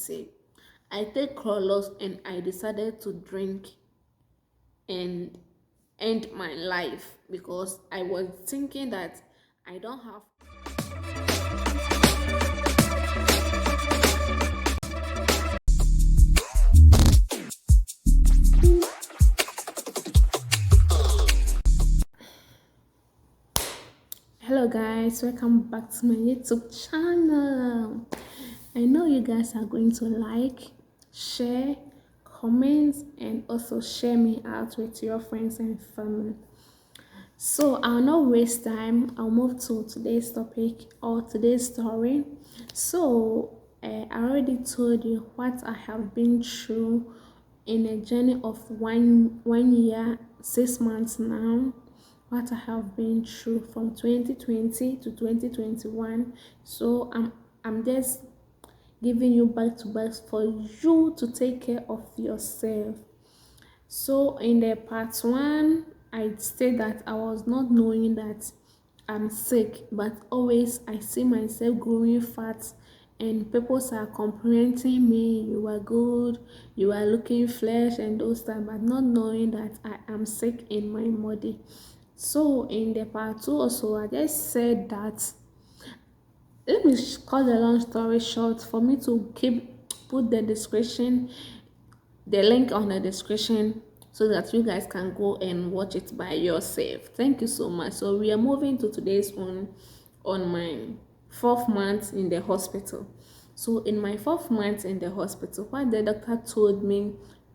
sick. I take Crawlers and I decided to drink and end my life because I was thinking that I don't have. Hello guys, welcome back to my YouTube channel. I know you guys are going to like, share, comment, and also share me out with your friends and family. So I'll not waste time. I'll move to today's topic or today's story. So I already told you what I have been through in a journey of one year, 6 months now. What I have been through from 2020 to 2021. So I'm just giving you back to back for you to take care of yourself. So in the part one, I said that I was not knowing that I'm sick, but always I see myself growing fat and people are complimenting me, you are good, you are looking fresh and those time, but not knowing that I am sick in my body. So in the part two also, I just said that let me cut the long story short for me to keep put the link on the description so that you guys can go and watch it by yourself. Thank you so much. So we are moving to today's one on my 4th month in the hospital. So in my 4th month in the hospital, what the doctor told me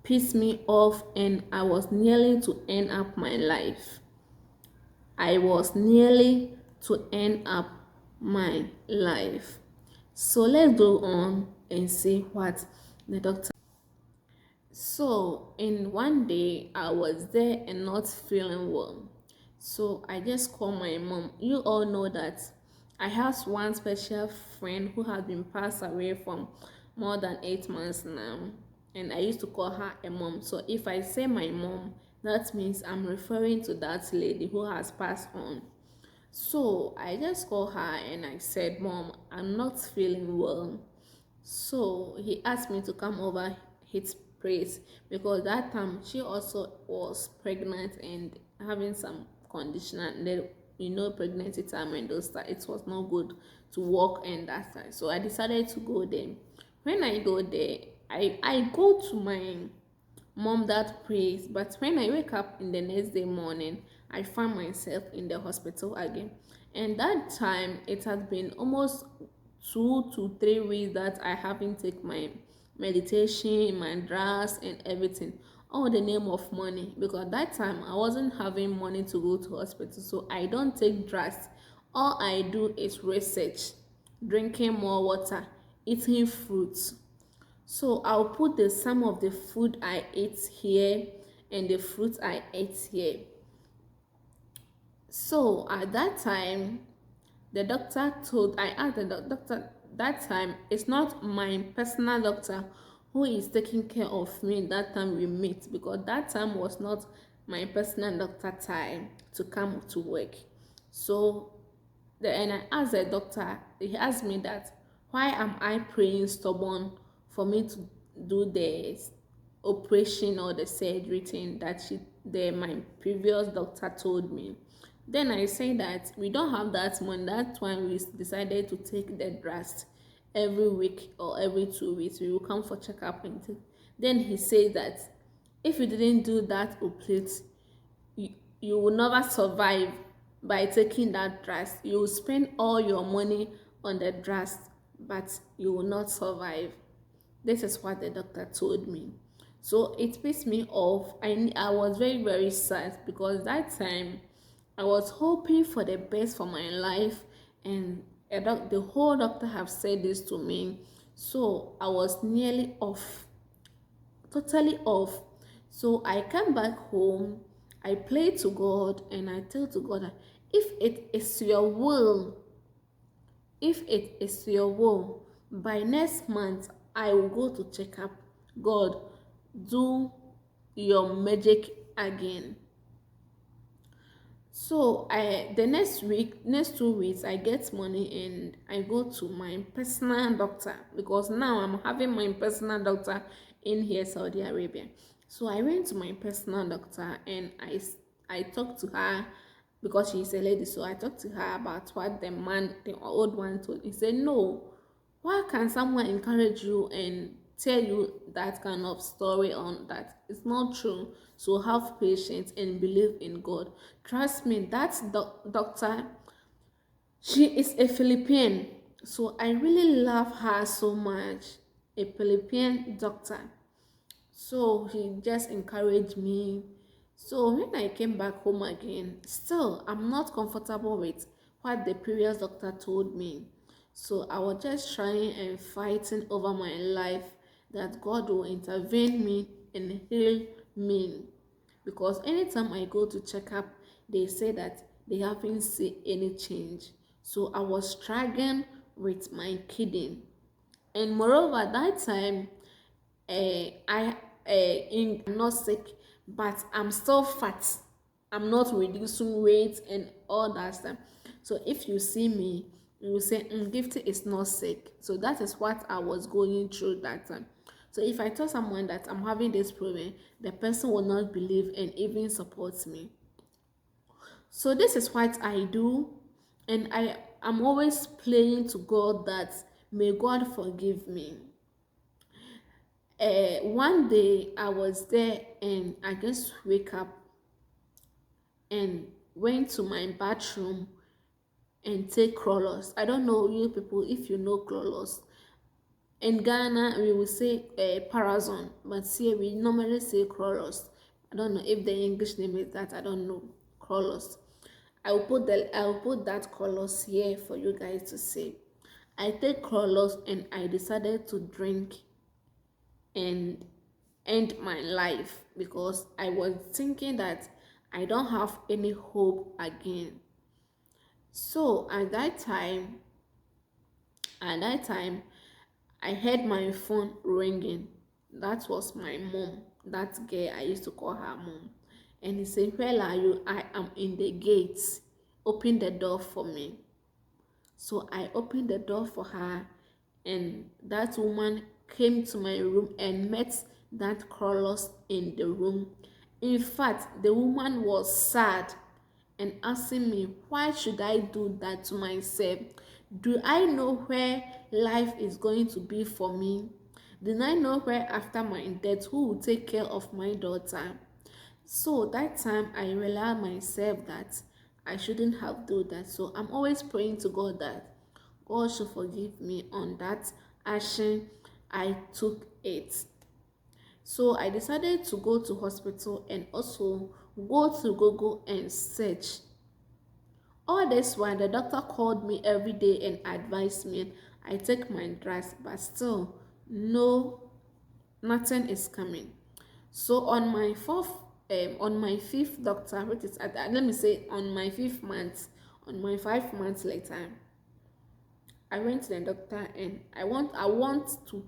pissed me off and I was nearly to end up my life. I was nearly to end up my life. So let's go on and see what the doctor. So in one day I was there and not feeling well. So I just called my mom. You all know that I have one special friend who has been passed away from more than 8 months now. And I used to call her a mom. So if I say my mom, that means I'm referring to that lady who has passed on. So I just called her and I said, Mom, I'm not feeling well. So he asked me to come over his place because that time she also was pregnant and having some condition and then pregnancy time and those that it was not good to walk and that time. So I decided to go there. When I go there, I go to my mom that prays, but when I wake up in the next day morning, I find myself in the hospital again. And that time it has been almost 2 to 3 weeks that I haven't taken my meditation, my drugs and everything, all the name of money, because that time I wasn't having money to go to hospital, so I don't take drugs. All I do is research, drinking more water, eating fruits. So I'll put the sum of the food I ate here and the fruit I ate here. So at that time, the doctor told, I asked the doctor that time, it's not my personal doctor who is taking care of me that time we meet, because that time was not my personal doctor time to come to work. So and I asked the doctor, he asked me that why am I praying stubborn for me to do the operation or the surgery thing that my previous doctor told me. Then I say that we don't have that money. That's why we decided to take the draft every week or every 2 weeks. We will come for checkup and take. Then he said that if you didn't do that operate, you, you will never survive by taking that draft. You will spend all your money on the draft, but you will not survive. This is what the doctor told me. So it pissed me off. I was very, very sad because that time I was hoping for the best for my life, and the whole doctor have said this to me. So I was nearly off, totally off. So I came back home, I prayed to God, and I tell to God that if it is your will, if it is your will, by next month I will go to check up. God, do your magic again. So I the next 2 weeks, I get money and I go to my personal doctor because now I'm having my personal doctor in here, Saudi Arabia. So I went to my personal doctor and I talked to her because she's a lady. So I talked to her about what the old one told. He said, "No, why can someone encourage you and tell you that kind of story on that? It's not true. So have patience and believe in God." Trust me, that doctor, she is a Philippine. So I really love her so much. A Philippine doctor. So he just encouraged me. So when I came back home again, still I'm not comfortable with what the previous doctor told me. So I was just trying and fighting over my life that God will intervene me and heal me. Because anytime I go to check up, they say that they haven't seen any change. So I was struggling with my kidney. And moreover, that time I'm not sick, but I'm still fat. I'm not reducing weight and all that stuff. So if you see me, you will say, Gifty is not sick. So that is what I was going through that time. So if I tell someone that I'm having this problem, the person will not believe and even support me. So this is what I do, and I'm always praying to God that may God forgive me. One day I was there and I just wake up and went to my bathroom and take crawlers. I don't know you people if you know crawlers. In Ghana we will say parazon, but here we normally say crawlers. I don't know if the English name is that. I don't know crawlers. I will put that crawlers here for you guys to see. I take crawlers and I decided to drink and end my life because I was thinking that I don't have any hope again. So at that time, I heard my phone ringing. That was my mom. That girl I used to call her mom. And he said, "Where are you?" "I am in the gates. Open the door for me." So I opened the door for her, and that woman came to my room and met that Carlos in the room. In fact, the woman was sad and asking me, why should I do that to myself? Do I know where life is going to be for me? Did I know where after my death who will take care of my daughter? So that time I realized myself that I shouldn't have done that. So I'm always praying to God that God should forgive me on that action I took it. So I decided to go to hospital and also go to Google and search. All this while the doctor called me every day and advised me. I take my drugs, but still no, nothing is coming. So on my fifth doctor, which is let me say on my 5th month, on my 5 months later, I went to the doctor and I want to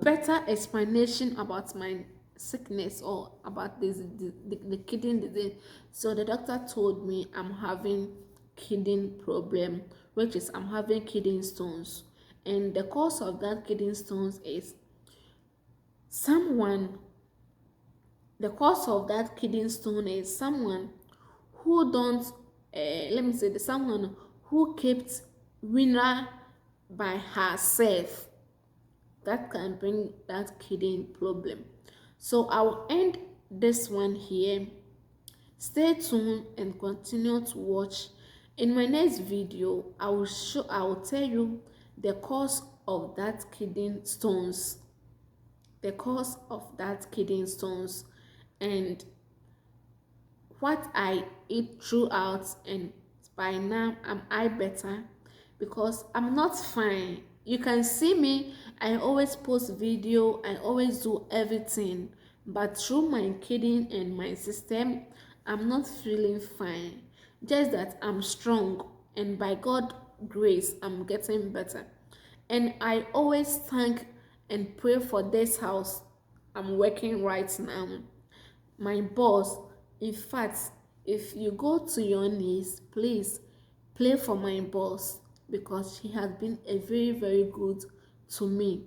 better explanation about my sickness or about the kidney disease. So the doctor told me I'm having kidney problem, which is I'm having kidney stones, and the cause of that kidney stones is someone the cause of that kidney stone is someone who don't let me say the someone who kept winner by herself. That can bring that kidney problem. So I'll end this one here. Stay tuned and continue to watch. In my next video I will tell you the cause of that kidney stones, and what I eat throughout, and by now am I better because I'm not fine. You can see me, I always post video, I always do everything, but through my kidney and my system, I'm not feeling fine. Just that I'm strong and by God grace I'm getting better. And I always thank and pray for this house I'm working right now. My boss, in fact, If you go to your niece, please play for my boss, because she has been a very, very good to me.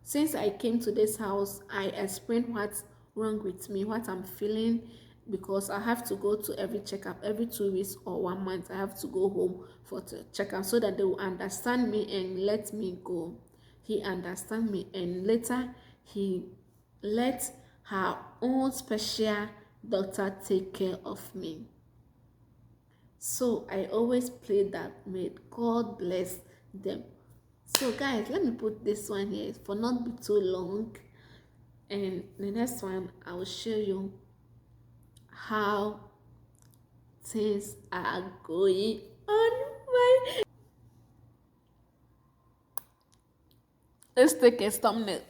Since I came to this house, I explained what's wrong with me, what I'm feeling, because I have to go to every checkup every 2 weeks or 1 month. I have to go home for the checkup so that they will understand me and let me go. He understand me, and later he let her own special doctor take care of me. So I always pray that may God bless them. So guys, let me put this one here for not be too long, and the next one I will show you how things are going on my. Let's take a thumbnail.